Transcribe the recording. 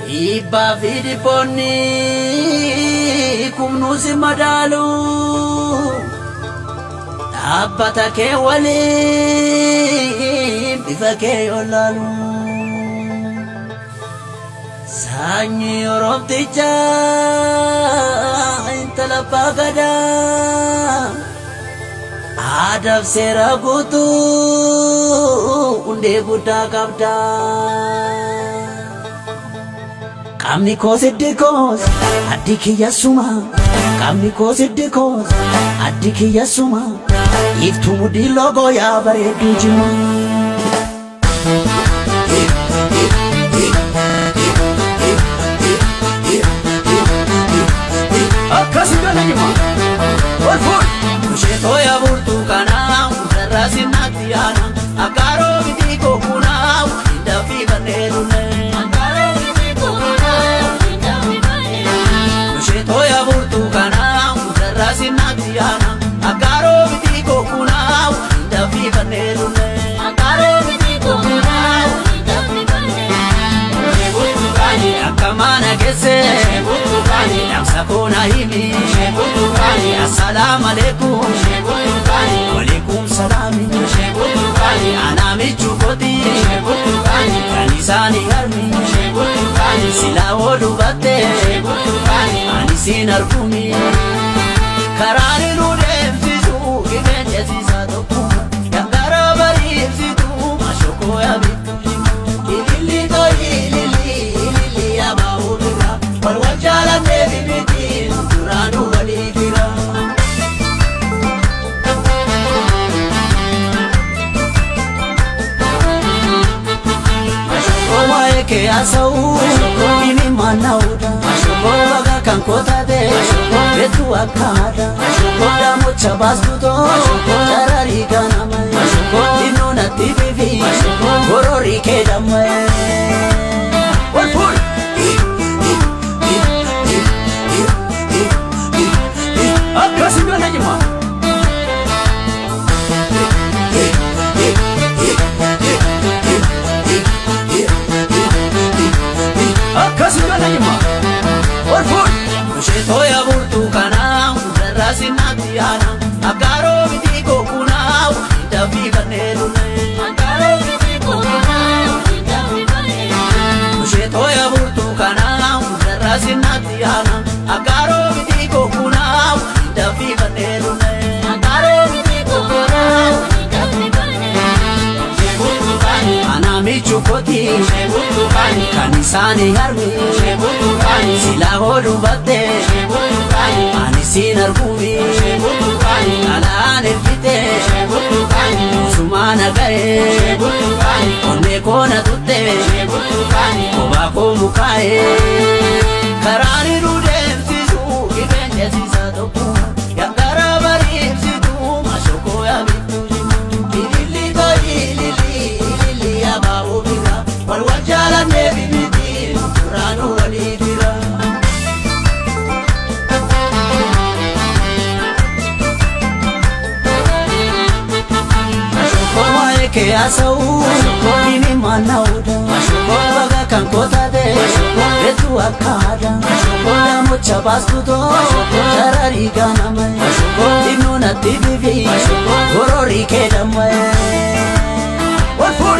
Iba vidi ponni kumnu si madalu Abbata ke wali bifa ke yolalu Sanyi oromticha intala pagada Adab sera gutu unde buddha kabda Kamni ko siddikos adiki yasuma Kamni ko siddikos adiki yasuma Iftu mudi logo ya baredu jima Akasi gana jima Warfur Kusheto ya burtu kana Udarasi natiyana Akaro biti kokuna Indafi banderune Toya burtukana udarasi natiyana Akaro biti kokuna indafi banelune Akaro biti kokuna indafi banelune Shebutukani akamana kese Shebutukani namsakona himi Shebutukani assalamu alaikum Shebutukani walaikum salami Shebutukani anamichu koti Shebutukani kanisani harmi Shebutukani sila odubate Shebutukani Sin argumi karani nudem sisu kibende sisa toku yangara bari situ mashoko ya bitu ilili to ilili ya baudira walwajala nebi biti duranu walidira mashoko waeke asau ini manauda mashoko baga kankota Betu akada Koda mocha baskuto Charari ganama Dinona tibivi Gorori kedama Warfur Akasi gana jima Akasi gana jima Warfur Sheto ya burtukana udarasi natiyana Akaro biti kokuna indafi banelune Akaro biti kokuna indafi banelune Sheto ya burtukana udarasi natiyana Akaro biti kokuna indafi banelune Akaro biti kokuna indafi banelune Shebutukani anamichu koti Shebutukani kanisani harmi Shebutukani sila hodubate Shebutukani anisin argumi Shebutukani alaan elfite Shebutukani usumana gae Shebutukani onne kona tutte Shebutukani koba komukae karani rudem sisu kibende sisa toku yangara bari situ mashoko ya bitu ilili to ilili ya baubira walwajala nebi biti duranu walidira Ke asau ini manauda baga kankota de betu akada koda mocha baskuto charari ganama dinona tibivi gorori kedama Warfur